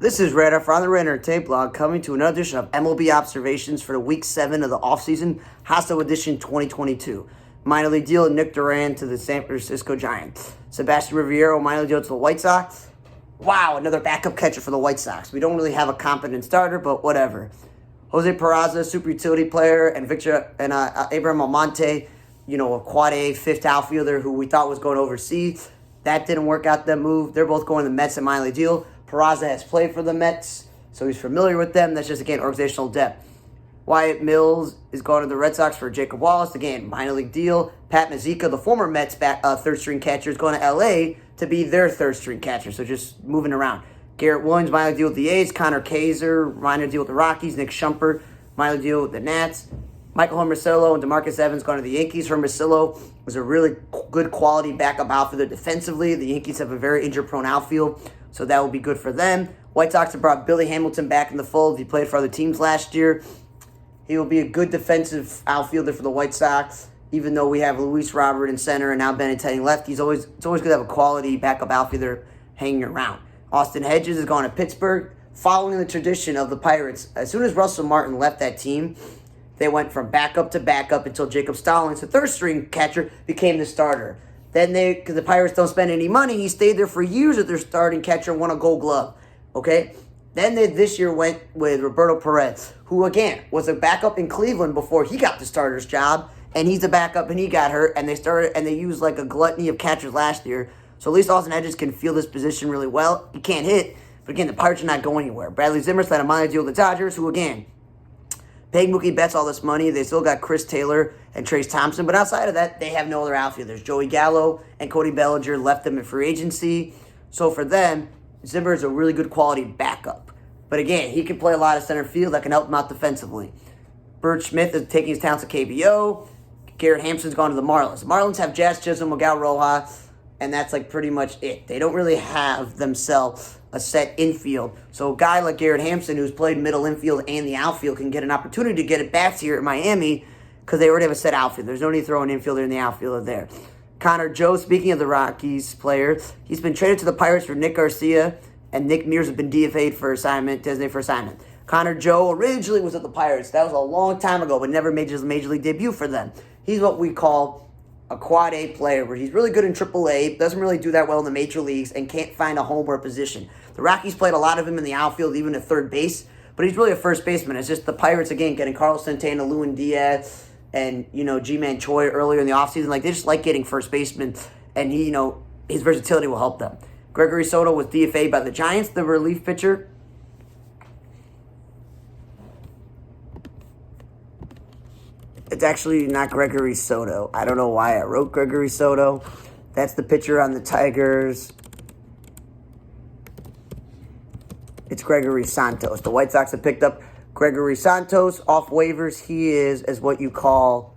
This is Red from the Red Entertainment blog coming to another edition of MLB Observations for the Week 7 of the offseason, Hotstove Edition 2022. Minor league deal, Nick Duran to the San Francisco Giants. Sebastian Riviero, minor league deal to the White Sox. Wow, another backup catcher for the White Sox. We don't really have a competent starter, but whatever. Jose Peraza, super utility player, and Abraham Almonte, a quad A fifth outfielder who we thought was going overseas. That didn't work out, that move. They're both going to the Mets in minor league deal. Peraza has played for the Mets, so he's familiar with them. That's just, again, organizational depth. Wyatt Mills is going to the Red Sox for Jacob Wallace. Again, minor league deal. Pat Mazeika, the former Mets third-string catcher, is going to L.A. to be their third-string catcher, so just moving around. Garrett Williams, minor league deal with the A's. Connor Kaiser, minor deal with the Rockies. Nick Shumpert, minor league deal with the Nats. Michael Hermosillo and DeMarcus Evans going to the Yankees. Hermosillo was a really good quality backup outfielder defensively. The Yankees have a very injury-prone outfield, so that will be good for them. White Sox have brought Billy Hamilton back in the fold. He played for other teams last year. He will be a good defensive outfielder for the White Sox, even though we have Luis Robert in center and now Benintendi left. It's always good to have a quality backup outfielder hanging around. Austin Hedges is going to Pittsburgh, following the tradition of the Pirates. As soon as Russell Martin left that team, they went from backup to backup until Jacob Stallings, the third-string catcher, became the starter. Then because the Pirates don't spend any money, he stayed there for years as their starting catcher, won a Gold Glove. Okay? Then they this year went with Roberto Perez, who, again, was a backup in Cleveland before he got the starter's job, and he's a backup, and he got hurt, and they used like a gluttony of catchers last year. So at least Austin Hedges can feel this position really well. He can't hit, but again, the Pirates are not going anywhere. Bradley Zimmer's had a minor deal with the Dodgers, who, again, paying Mookie Betts all this money. They still got Chris Taylor and Trace Thompson. But outside of that, they have no other outfielders. Joey Gallo and Cody Bellinger left them in free agency. So for them, Zimmer is a really good quality backup. But again, he can play a lot of center field that can help him out defensively. Bert Smith is taking his talents to KBO. Garrett Hampson's gone to the Marlins. The Marlins have Jazz Chisholm, Miguel Rojas, and that's like pretty much it. They don't really have themselves a set infield. So a guy like Garrett Hampson, who's played middle infield and the outfield, can get an opportunity to get it back here at Miami because they already have a set outfield. There's no need to throw an infielder in the outfielder there. Connor Joe, speaking of the Rockies player, he's been traded to the Pirates for Nick Garcia, and Nick Mears has been designated for assignment. Connor Joe originally was at the Pirates. That was a long time ago, but never made his major league debut for them. He's what we call a quad A player, where he's really good in AAA, doesn't really do that well in the major leagues, and can't find a home or a position. The Rockies played a lot of him in the outfield, even at third base, but he's really a first baseman. It's just the Pirates, again, getting Carlos Santana, Lewin Diaz, and, G-Man Choi earlier in the offseason. Like, they just like getting first basemen, and his versatility will help them. Gregory Soto was DFA'd by the Giants, the relief pitcher. It's actually not Gregory Soto. I don't know why I wrote Gregory Soto. That's the pitcher on the Tigers. It's Gregory Santos. The White Sox have picked up Gregory Santos off waivers. He is what you call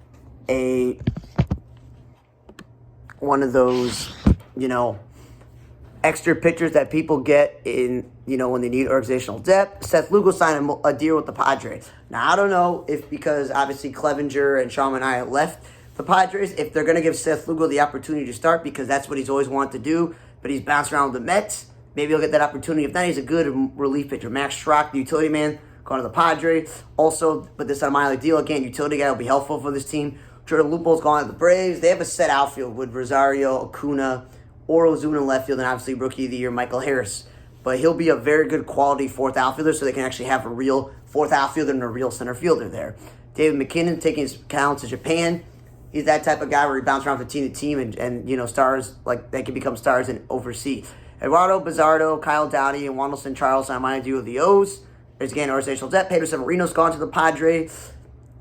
one of those, extra pitchers that people get in, when they need organizational depth. Seth Lugo signed a deal with the Padres. Now, I don't know if, because obviously Clevenger and Sean Manaea left the Padres, if they're going to give Seth Lugo the opportunity to start, because that's what he's always wanted to do, but he's bounced around with the Mets. Maybe he'll get that opportunity. If not, he's a good relief pitcher. Max Schrock, the utility man, going to the Padres. Also, put this on a minor league deal. Again, utility guy will be helpful for this team. Jordan Lupo's going to the Braves. They have a set outfield with Rosario, Acuna, Orozuna in left field, and obviously Rookie of the Year, Michael Harris. But he'll be a very good quality fourth outfielder, so they can actually have a real fourth outfielder and a real center fielder there. David McKinnon taking his talents to Japan. He's that type of guy where he bounces around from team to team and stars, like they can become stars and overseas. Eduardo Bizardo, Kyle Dowdy, and Wanderson Charles on minor deal with the O's. There's again organizational depth. Pedro Severino's gone to the Padres.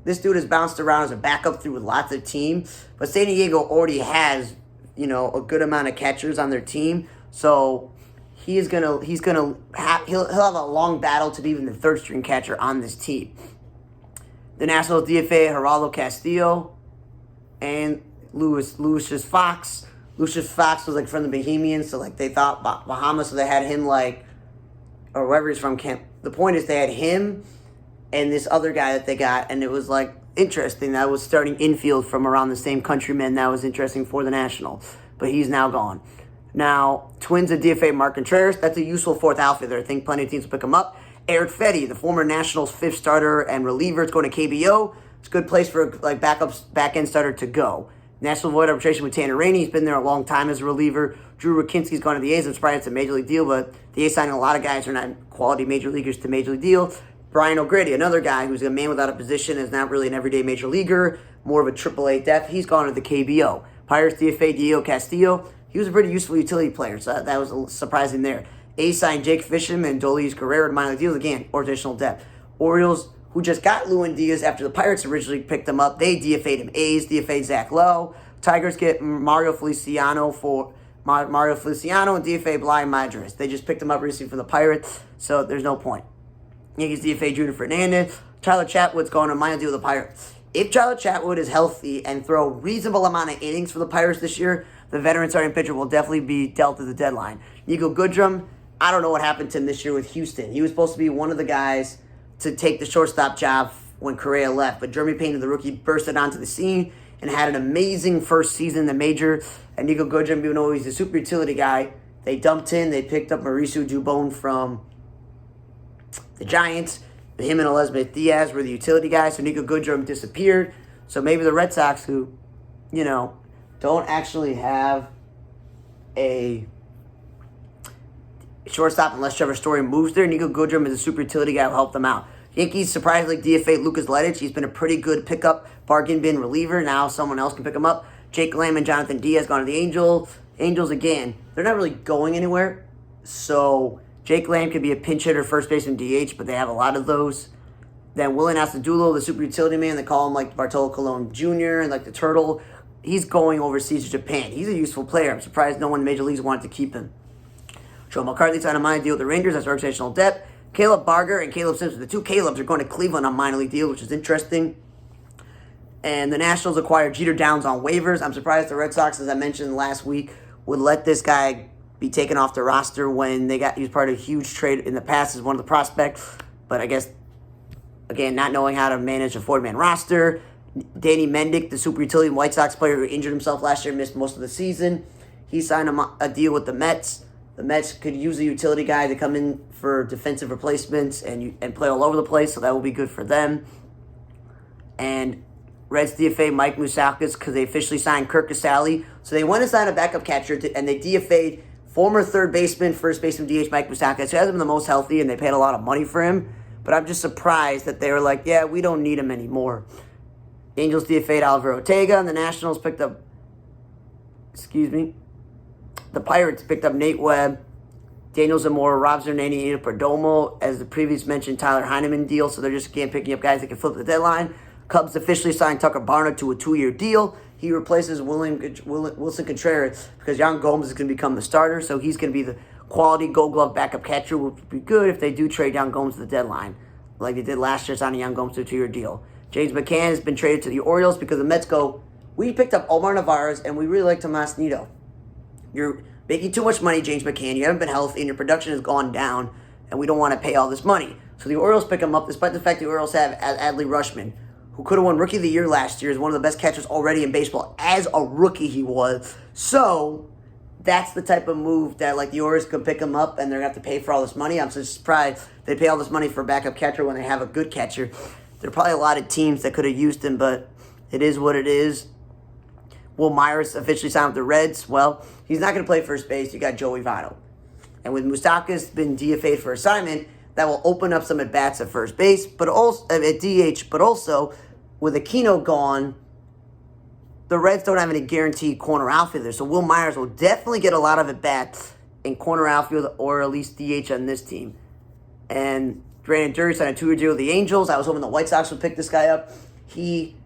This dude has bounced around as a backup through lots of teams, but San Diego already has a good amount of catchers on their team, so he'll have a long battle to be even the third string catcher on this team. The Nationals DFA Geraldo Castillo and Lucius Fox. Lucius Fox was from the Bohemians, so they thought Bahamas, so they had him or wherever he's from. The point is they had him and this other guy that they got, and it was interesting. That was starting infield from around the same countryman. That was interesting for the Nationals, but he's now gone. Now, Twins and DFA Mark Contreras, that's a useful fourth outfielder. I think plenty of teams will pick him up. Eric Fetty, the former Nationals fifth starter and reliever, it's going to KBO. It's a good place for like back-end starter to go. National Void arbitration with Tanner Rainey. He's been there a long time as a reliever. Drew Rakinski's gone to the A's. I'm surprised it's a major league deal, but the A's signing a lot of guys who are not quality major leaguers to major league deal. Brian O'Grady, another guy who's a man without a position, is not really an everyday major leaguer, more of a AAA depth. He's gone to the KBO. Pirates DFA Diego Castillo. He was a pretty useful utility player, so that was surprising there. A's signed Jake Fisham and Dolis Guerrero to minor league deals. Again, additional depth. Orioles, who just got Lewin Diaz after the Pirates originally picked him up, they DFA'd him. A's DFA'd Zach Lowe. Tigers get Mario Feliciano and DFA Bly Madras. They just picked him up recently from the Pirates, so there's no point. Yankees DFA Junior Fernandez. Tyler Chatwood's going to minor deal with the Pirates. If Tyler Chatwood is healthy and throw a reasonable amount of innings for the Pirates this year, the veteran starting pitcher will definitely be dealt at the deadline. Nico Goodrum, I don't know what happened to him this year with Houston. He was supposed to be one of the guys to take the shortstop job when Correa left, but Jeremy Payne, the rookie, bursted onto the scene and had an amazing first season in the major. And Nico Goodrum, even though he's a super utility guy, they dumped him. They picked up Mauricio Dubon from the Giants. Him and Elizabeth Diaz were the utility guys, so Nico Goodrum disappeared. So maybe the Red Sox, who, don't actually have a shortstop unless Trevor Story moves there. Nico Goodrum is a super utility guy who will help them out. Yankees surprisingly DFA Lucas Ledich. He's been a pretty good pickup, bargain bin reliever. Now someone else can pick him up. Jake Lamb and Jonathan Diaz gone to the Angels. Angels, again, they're not really going anywhere. So Jake Lamb could be a pinch hitter, first baseman, DH, but they have a lot of those. Then Willian Astudillo, the super utility man, they call him like Bartolo Colon Jr. and like the Turtle. He's going overseas to Japan. He's a useful player. I'm surprised no one in Major Leagues wanted to keep him. Joe McCarthy signed a minor deal with the Rangers. That's organizational depth. Caleb Barger and Caleb Simpson, the two Calebs, are going to Cleveland on minor league deal, which is interesting. And the Nationals acquired Jeter Downs on waivers. I'm surprised the Red Sox, as I mentioned last week, would let this guy be taken off the roster when he was part of a huge trade in the past as one of the prospects. But I guess, again, not knowing how to manage a 40-man roster. Danny Mendick, the super utility White Sox player who injured himself last year, missed most of the season. He signed a deal with the Mets. The Mets could use a utility guy to come in for defensive replacements and play all over the place, so that will be good for them. And Reds DFA Mike Moustakas because they officially signed Kirk Casale. So they went and signed a backup catcher, and they DFA'd former third baseman, first baseman DH Mike Moustakas, who hasn't been the most healthy, and they paid a lot of money for him. But I'm just surprised that they were like, yeah, we don't need him anymore. Angels DFA'd Oliver Ortega, and the Nationals picked up, the Pirates picked up Nate Webb, Daniel Zamora, Rob Zernani, and Perdomo as the previous mentioned Tyler Heineman deal. So they're just again picking up guys that can flip the deadline. Cubs officially signed Tucker Barnard to a 2-year deal. He replaces Wilson Contreras because Yan Gomes is going to become the starter. So he's going to be the quality Gold Glove backup catcher. Would be good if they do trade Yan Gomes to the deadline, like they did last year, signing Yan Gomes to a 2-year deal. James McCann has been traded to the Orioles because the Mets go, we picked up Omar Narvaez and we really like Tomas Nido. You're making too much money, James McCann. You haven't been healthy and your production has gone down, and we don't want to pay all this money. So the Orioles pick him up, despite the fact the Orioles have Adley Rutschman, who could have won Rookie of the Year last year, is one of the best catchers already in baseball. As a rookie, he was. So that's the type of move that the Orioles could pick him up, and they're going to have to pay for all this money. I'm so surprised they pay all this money for a backup catcher when they have a good catcher. There are probably a lot of teams that could have used him, but it is what it is. Will Myers officially signed with the Reds? Well, he's not going to play first base. You got Joey Votto. And with Moustakas been DFA'd for assignment, that will open up some at-bats at first base, but also at DH, but also with Aquino gone, the Reds don't have any guaranteed corner outfielder. So Will Myers will definitely get a lot of at-bats in corner outfield or at least DH on this team. And Brandon Drury signed a 2-year deal with the Angels. I was hoping the White Sox would pick this guy up. He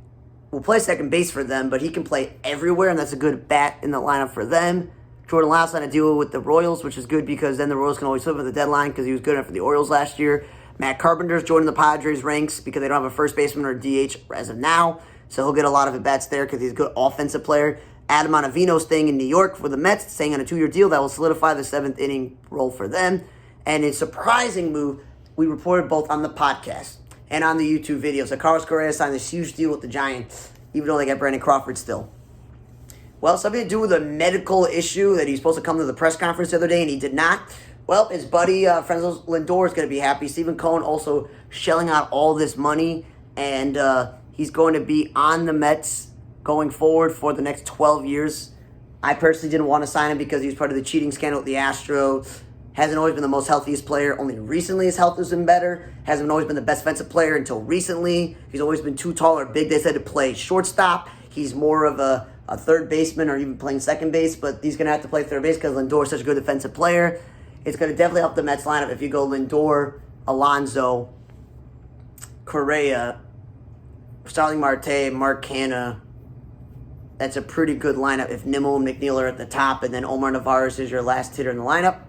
will play second base for them, but he can play everywhere, and that's a good bat in the lineup for them. Jordan Lyles signed a deal with the Royals, which is good because then the Royals can always flip at the deadline because he was good enough for the Orioles last year. Matt Carpenter's joining the Padres ranks because they don't have a first baseman or a DH as of now, so he'll get a lot of at-bats there because he's a good offensive player. Adam Ottavino's staying in New York for the Mets, staying on a 2-year deal that will solidify the 7th inning role for them. And a surprising move we reported both on the podcast and on the YouTube video. So Carlos Correa signed this huge deal with the Giants, even though they got Brandon Crawford still. Well, something to do with a medical issue that he's supposed to come to the press conference the other day and he did not. Well, his buddy, Francisco Lindor, is going to be happy. Stephen Cohen also shelling out all this money, and he's going to be on the Mets going forward for the next 12 years. I personally didn't want to sign him because he was part of the cheating scandal with the Astros. Hasn't always been the most healthiest player. Only recently his health has been better. Hasn't always been the best defensive player until recently. He's always been too tall or big, they said, to play shortstop. He's more of a third baseman or even playing second base, but he's going to have to play third base because Lindor is such a good defensive player. It's going to definitely help the Mets lineup if you go Lindor, Alonso, Correa, Starling Marte, Mark Canha. That's a pretty good lineup. If Nimmo and McNeil are at the top and then Omar Narvaez is your last hitter in the lineup,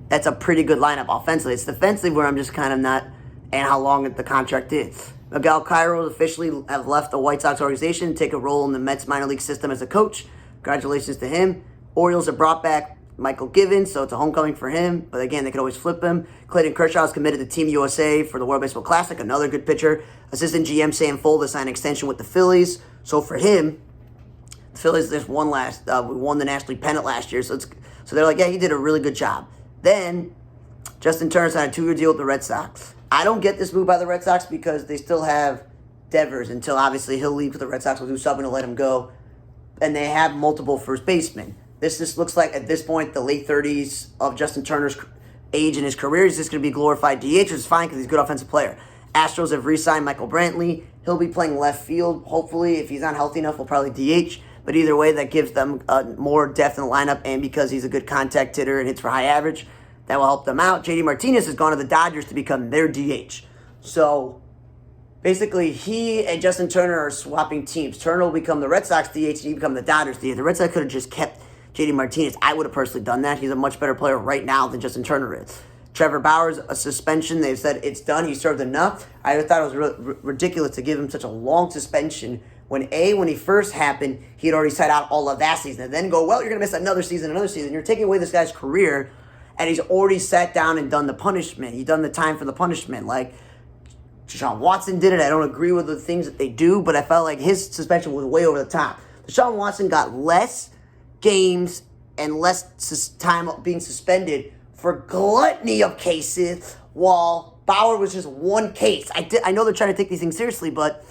that's a pretty good lineup offensively. It's defensively where I'm just kind of not, and how long the contract is. Miguel Cairo officially have left the White Sox organization and take a role in the Mets minor league system as a coach. Congratulations to him. Orioles have brought back Michael Givens, so it's a homecoming for him. But again, they could always flip him. Clayton Kershaw is committed to Team USA for the World Baseball Classic. Another good pitcher. Assistant GM Sam Folda signed an extension with the Phillies. So for him, the Phillies just won the National League pennant last year. So they're like, yeah, he did a really good job. Then Justin Turner signed a 2-year deal with the Red Sox. I don't get this move by the Red Sox because they still have Devers until obviously he'll leave, because the Red Sox will do something to let him go. And they have multiple first basemen. This just looks like, at this point, the late 30s of Justin Turner's age in his career. He's just going to be glorified DH, which is fine because he's a good offensive player. Astros have re-signed Michael Brantley. He'll be playing left field. Hopefully, if he's not healthy enough, we'll probably DH. But either way, that gives them more depth in the lineup. And because he's a good contact hitter and hits for high average, that will help them out. JD Martinez has gone to the Dodgers to become their DH. So basically, he and Justin Turner are swapping teams. Turner will become the Red Sox DH and he become the Dodgers DH. The Red Sox could have just kept JD Martinez. I would have personally done that. He's a much better player right now than Justin Turner is. Trevor Bauer's a suspension. They've said it's done. He served enough. I thought it was ridiculous to give him such a long suspension when he first happened, he had already sat out all of that season. And then go, well, you're going to miss another season. You're taking away this guy's career, and he's already sat down and done the punishment. He's done the time for the punishment. Like, Deshaun Watson did it. I don't agree with the things that they do, but I felt like his suspension was way over the top. Deshaun Watson got less games and less time being suspended for gluttony of cases, while Bauer was just one case. I know they're trying to take these things seriously, but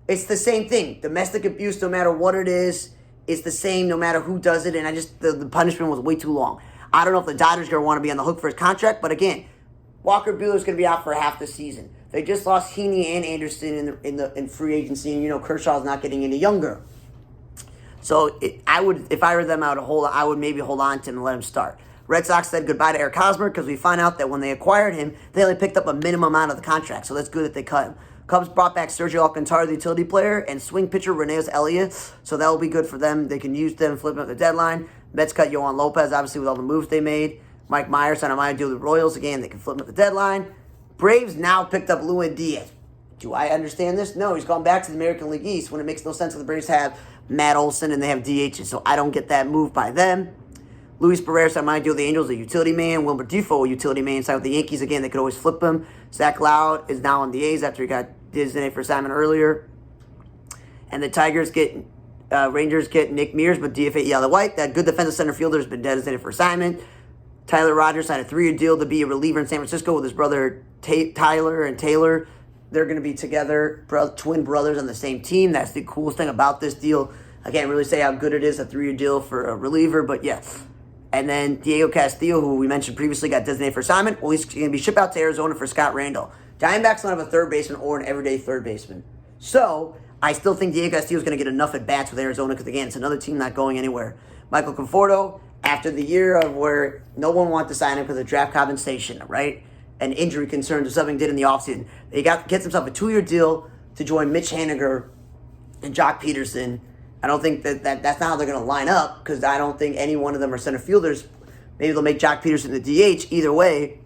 it's the same thing. Domestic abuse, no matter what it is, it's the same no matter who does it, and the punishment was way too long. I don't know if the Dodgers are going to want to be on the hook for his contract, but again, Walker Buehler's going to be out for half the season. They just lost Heaney and Anderson in free agency, and Kershaw's not getting any younger. So if I were them, I would maybe hold on to him and let him start. Red Sox said goodbye to Eric Hosmer because we find out that when they acquired him, they only picked up a minimum amount of the contract, so that's good that they cut him. Cubs brought back Sergio Alcantara, the utility player, and swing pitcher Reneus Elliott, so that will be good for them. They can use them, flip them at the deadline. Mets cut Yohan Lopez, obviously, with all the moves they made. Mike Myers signed a minor deal with the Royals. Again, they can flip them at the deadline. Braves now picked up Luis Diaz. Do I understand this? No, he's gone back to the American League East when it makes no sense that the Braves have Matt Olson and they have DHs, so I don't get that move by them. Luis Perez signed a minor deal with the Angels, a utility man. Wilmer Defoe, a utility man, signed with the Yankees. Again, they could always flip him. Zach Loud is now on the A's after he got designated for assignment earlier. And the Rangers get Nick Mears, but DFA Yellow White. That good defensive center fielder has been designated for assignment. Tyler Rogers signed a 3-year deal to be a reliever in San Francisco with his brother Tyler and Taylor. They're going to be together, twin brothers on the same team. That's the coolest thing about this deal. I can't really say how good it is, a 3-year deal for a reliever, but yes. And then Diego Castillo, who we mentioned previously, got designated for assignment. Well, he's going to be shipped out to Arizona for Scott Randall. Diamondbacks don't have a third baseman or an everyday third baseman. So, I still think Diego Castillo is going to get enough at-bats with Arizona because, again, it's another team not going anywhere. Michael Conforto, after the year of where no one wanted to sign him because of draft compensation, right, and injury concerns or something did in the offseason, gets himself a 2-year deal to join Mitch Haniger and Jock Peterson. I don't think that's not how they're going to line up because I don't think any one of them are center fielders. Maybe they'll make Jock Peterson the DH. Either way,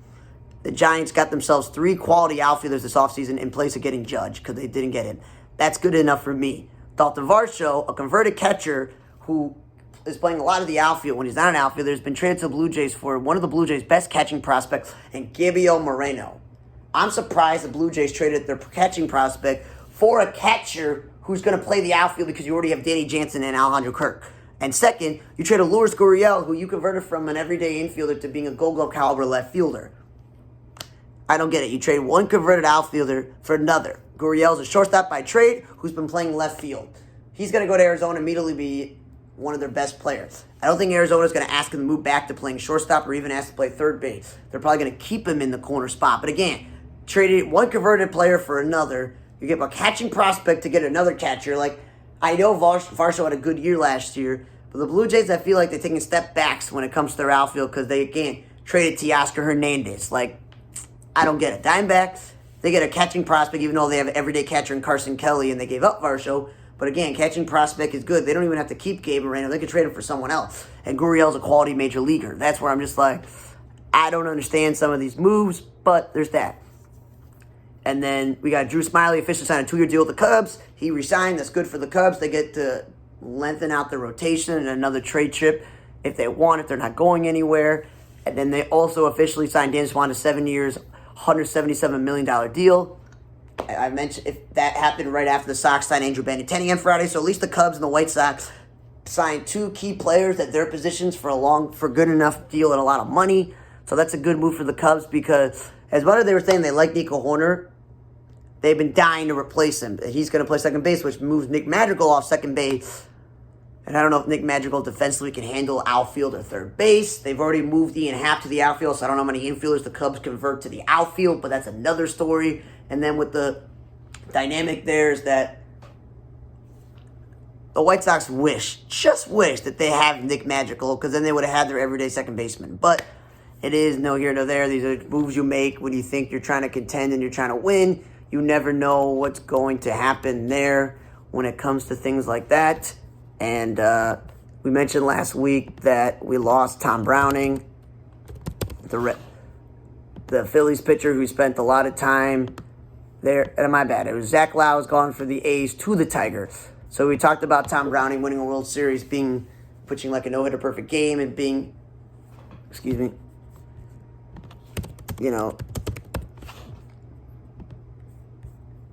the Giants got themselves 3 quality outfielders this offseason in place of getting Judge because they didn't get him. That's good enough for me. Dalton Varsho, a converted catcher who is playing a lot of the outfield when he's not an outfielder, has been traded to the Blue Jays for one of the Blue Jays' best catching prospects, and Gabriel Moreno. I'm surprised the Blue Jays traded their catching prospect for a catcher who's going to play the outfield because you already have Danny Jansen and Alejandro Kirk. And second, you traded Lourdes Gurriel, who you converted from an everyday infielder to being a Gold Glove caliber left fielder. I don't get it. You trade one converted outfielder for another. Gurriel's a shortstop by trade who's been playing left field. He's going to go to Arizona and immediately be one of their best players. I don't think Arizona's going to ask him to move back to playing shortstop or even ask to play third base. They're probably going to keep him in the corner spot. But again, traded one converted player for another. You get a catching prospect to get another catcher. Like, I know Varsho had a good year last year, but the Blue Jays, I feel like they're taking step backs when it comes to their outfield because they, again, traded Teoscar Hernandez. Like, I don't get it. Diamondbacks, they get a catching prospect even though they have an everyday catcher in Carson Kelly and they gave up Varsho. But again, catching prospect is good. They don't even have to keep Gabe Moreno. They can trade him for someone else. And Gurriel's a quality major leaguer. That's where I'm just like, I don't understand some of these moves, but there's that. And then we got Drew Smyly officially signed a 2-year deal with the Cubs. He resigned. That's good for the Cubs. They get to lengthen out the rotation and another trade chip if they want, if they're not going anywhere. And then they also officially signed Dan Swan to 7 years, $177 million deal. I mentioned if that happened right after the Sox signed Andrew Benintendi on Friday, so at least the Cubs and the White Sox signed two key players at their positions for a good enough deal and a lot of money. So that's a good move for the Cubs because as much as they were saying they like Nico Horner, they've been dying to replace him. He's going to play second base, which moves Nick Madrigal off second base. And I don't know if Nick Madrigal defensively can handle outfield or third base. They've already moved Ian Happ to the outfield, so I don't know how many infielders the Cubs convert to the outfield, but that's another story. And then with the dynamic there is that the White Sox just wish that they have Nick Madrigal because then they would have had their everyday second baseman. But it is no here, no there. These are moves you make when you think you're trying to contend and you're trying to win. You never know what's going to happen there when it comes to things like that. And we mentioned last week that we lost Tom Browning, the Phillies pitcher who spent a lot of time there. And my bad. It was Zach Lau's gone for the A's to the Tigers. So we talked about Tom Browning winning a World Series, pitching like a no-hitter perfect game and being,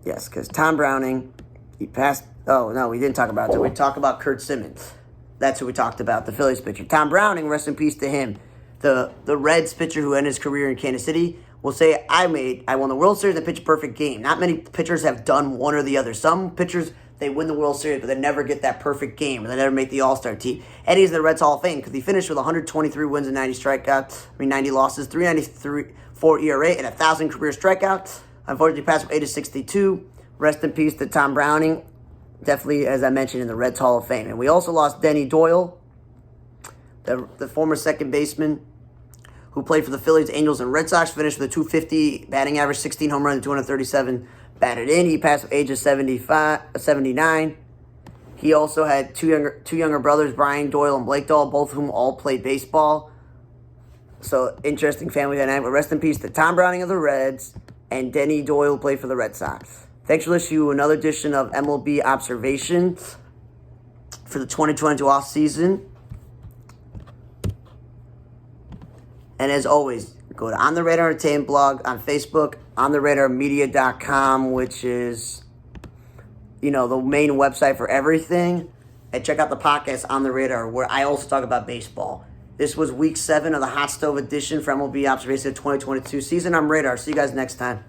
yes, because Tom Browning, he passed. Oh, no, we didn't talk about that. We talked about Kurt Simmons. That's who we talked about, the Phillies pitcher. Tom Browning, rest in peace to him. The Reds pitcher who ended his career in Kansas City will say, I won the World Series and pitched a perfect game. Not many pitchers have done one or the other. Some pitchers, they win the World Series, but they never get that perfect game, or they never make the All-Star team. Eddie's in the Reds Hall of Fame because he finished with 123 wins and 90 losses, 3.94 ERA, and 1,000 career strikeouts. Unfortunately, passed from 8 to 62. Rest in peace to Tom Browning. Definitely, as I mentioned, in the Reds Hall of Fame. And we also lost Denny Doyle, the former second baseman who played for the Phillies, Angels, and Red Sox. Finished with a .250 batting average, 16 home runs, and 237 batted in. He passed at age of 79. He also had two younger brothers, Brian Doyle and Blake Doyle, both of whom all played baseball. So, interesting family dynamic. But rest in peace to Tom Browning of the Reds and Denny Doyle, who played for the Red Sox. Thanks for listening to another edition of MLB Observations for the 2022 offseason. And as always, go to On the Radar Entertainment blog on Facebook, ontheradarmedia.com, which is, the main website for everything. And check out the podcast On the Radar, where I also talk about baseball. This was week 7 of the Hot Stove edition for MLB Observations 2022 season. I'm Radar. See you guys next time.